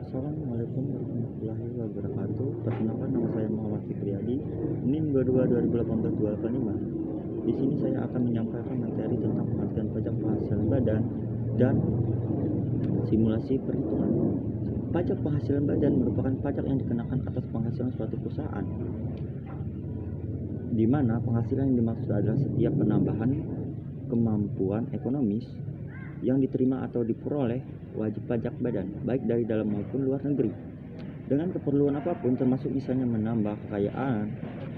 Assalamualaikum warahmatullahi wabarakatuh. Perkenalkan, nama saya Muhammad Fikriyadi, NIM 22 2018 285. Di sini saya akan menyampaikan materi tentang pengertian pajak penghasilan badan dan simulasi perhitungan. Pajak penghasilan badan merupakan pajak yang dikenakan atas penghasilan suatu perusahaan, di mana penghasilan yang dimaksud adalah setiap penambahan kemampuan ekonomis yang diterima atau diperoleh wajib pajak badan, baik dari dalam maupun luar negeri, dengan keperluan apapun, termasuk misalnya menambah kekayaan,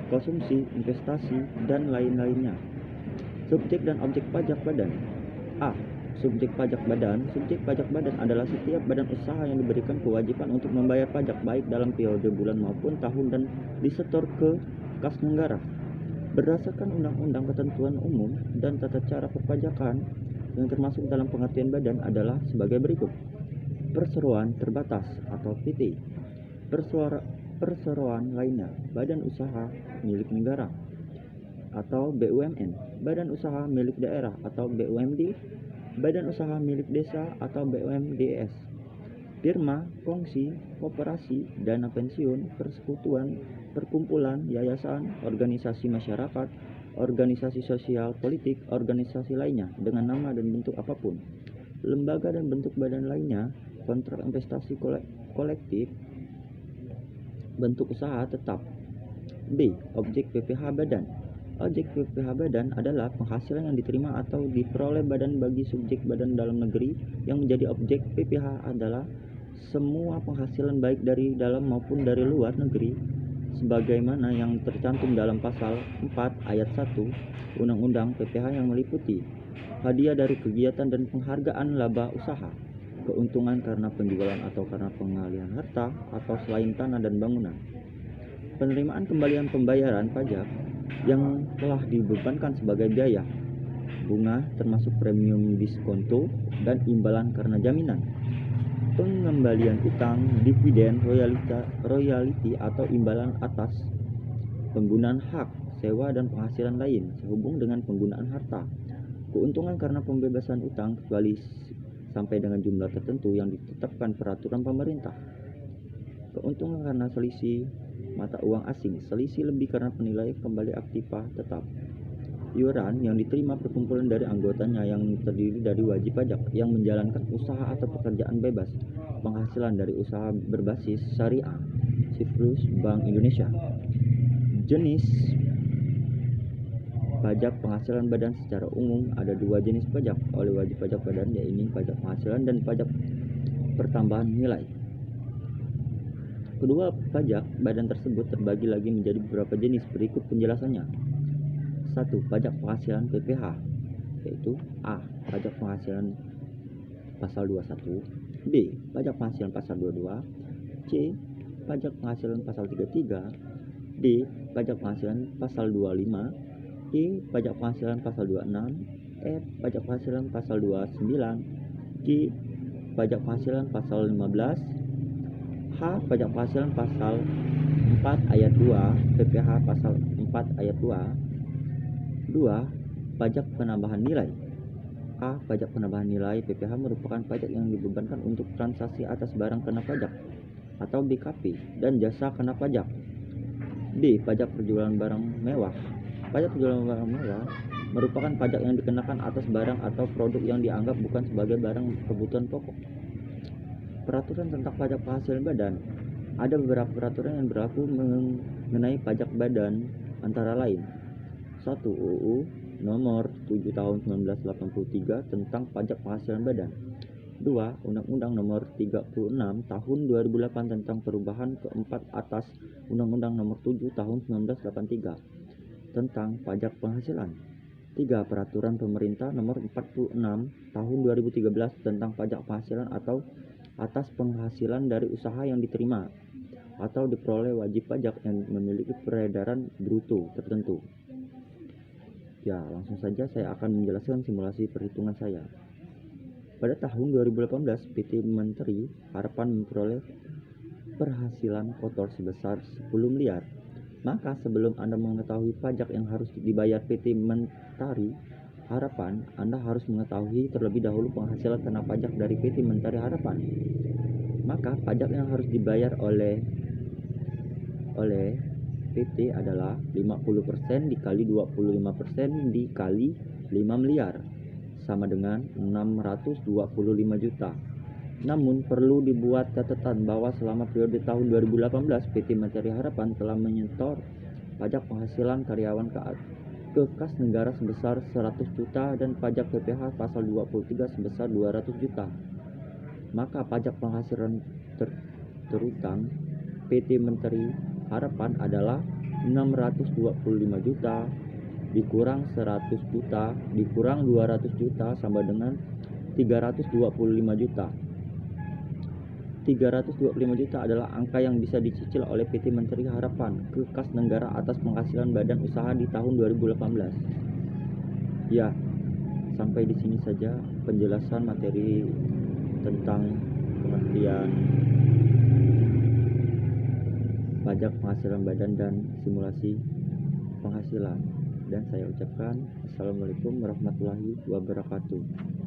konsumsi, investasi, dan lain-lainnya. Subjek dan objek pajak badan. A. Subjek pajak badan. Subjek pajak badan adalah setiap badan usaha yang diberikan kewajiban untuk membayar pajak, baik dalam periode bulan maupun tahun, dan disetor ke kas negara berdasarkan undang-undang, ketentuan umum, dan tata cara perpajakan. Yang termasuk dalam pengertian badan adalah sebagai berikut: perseroan terbatas atau PT, perseroan lainnya, badan usaha milik negara atau BUMN, badan usaha milik daerah atau BUMD, badan usaha milik desa atau BUMDes, firma, kongsi, koperasi, dana pensiun, persekutuan, perkumpulan, yayasan, organisasi masyarakat, organisasi sosial politik, organisasi lainnya dengan nama dan bentuk apapun, lembaga dan bentuk badan lainnya, kontrak investasi kolektif, bentuk usaha tetap. B. Objek PPh badan. Objek PPh badan adalah penghasilan yang diterima atau diperoleh badan bagi subjek badan dalam negeri. Yang menjadi objek PPh adalah semua penghasilan baik dari dalam maupun dari luar negeri, sebagaimana yang tercantum dalam pasal 4 ayat 1 Undang-Undang PPh, yang meliputi hadiah dari kegiatan dan penghargaan laba usaha, keuntungan karena penjualan atau karena pengalihan harta atau selain tanah dan bangunan, penerimaan kembalian pembayaran pajak yang telah dibebankan sebagai biaya, bunga termasuk premium diskonto dan imbalan karena jaminan, pengembalian utang, dividen, royalti atau imbalan atas penggunaan hak, sewa dan penghasilan lain sehubung dengan penggunaan harta, keuntungan karena pembebasan utang kecuali sampai dengan jumlah tertentu yang ditetapkan peraturan pemerintah, keuntungan karena selisih mata uang asing, selisih lebih karena penilaian kembali aktiva tetap, iuran yang diterima perkumpulan dari anggotanya yang terdiri dari wajib pajak yang menjalankan usaha atau pekerjaan bebas, penghasilan dari usaha berbasis syariah, siklus Bank Indonesia. Jenis pajak penghasilan badan. Secara umum ada dua jenis pajak oleh wajib pajak badan, yaitu pajak penghasilan dan pajak pertambahan nilai. Kedua pajak badan tersebut terbagi lagi menjadi beberapa jenis, berikut penjelasannya. 1. Pajak penghasilan PPh, yaitu A. Pajak penghasilan pasal 21, B. Pajak penghasilan pasal 22, C. Pajak penghasilan pasal 33, D. Pajak penghasilan pasal 25, E. Pajak penghasilan pasal 26, F. Pajak penghasilan pasal 29, G. Pajak penghasilan pasal 15, H. Pajak penghasilan pasal 4 ayat 2 PPh pasal 4 ayat 2. 2. Pajak penambahan nilai. A. Pajak penambahan nilai PPh merupakan pajak yang dibebankan untuk transaksi atas barang kena pajak atau BKP dan jasa kena pajak. B. Pajak penjualan barang mewah. Pajak penjualan barang mewah merupakan pajak yang dikenakan atas barang atau produk yang dianggap bukan sebagai barang kebutuhan pokok. Peraturan tentang pajak penghasilan badan. Ada beberapa peraturan yang berlaku mengenai pajak badan, antara lain: 1. UU Nomor 7 Tahun 1983 tentang pajak penghasilan badan. 2. Undang-Undang Nomor 36 Tahun 2008 tentang perubahan keempat atas Undang-Undang Nomor 7 Tahun 1983 tentang pajak penghasilan. 3. Peraturan Pemerintah Nomor 46 Tahun 2013 tentang pajak penghasilan atau atas penghasilan dari usaha yang diterima atau diperoleh wajib pajak yang memiliki peredaran bruto tertentu. Ya, langsung saja saya akan menjelaskan simulasi perhitungan saya. Pada tahun 2018, PT Menteri Harapan memperoleh penghasilan kotor sebesar 10 miliar. Maka sebelum Anda mengetahui pajak yang harus dibayar PT Mentari Harapan, Anda harus mengetahui terlebih dahulu penghasilan kena pajak dari PT Mentari Harapan. Maka Maka pajak yang harus dibayar oleh PT adalah 50% dikali 25% dikali 5 miliar sama dengan 625 juta. Namun perlu dibuat catatan bahwa selama periode tahun 2018 PT Menteri Harapan telah menyetor pajak penghasilan karyawan ke kas negara sebesar 100 juta dan pajak PPh pasal 23 sebesar 200 juta. Maka pajak penghasilan terutang PT Menteri Harapan adalah 625 juta dikurang 100 juta dikurang 200 juta sama dengan 325 juta. 325 juta adalah angka yang bisa dicicil oleh PT Menteri Harapan ke kas negara atas penghasilan badan usaha di tahun 2018. Ya, sampai di sini saja penjelasan materi tentang pengertian pajak penghasilan badan dan simulasi penghasilan. Dan saya ucapkan Assalamualaikum warahmatullahi wabarakatuh.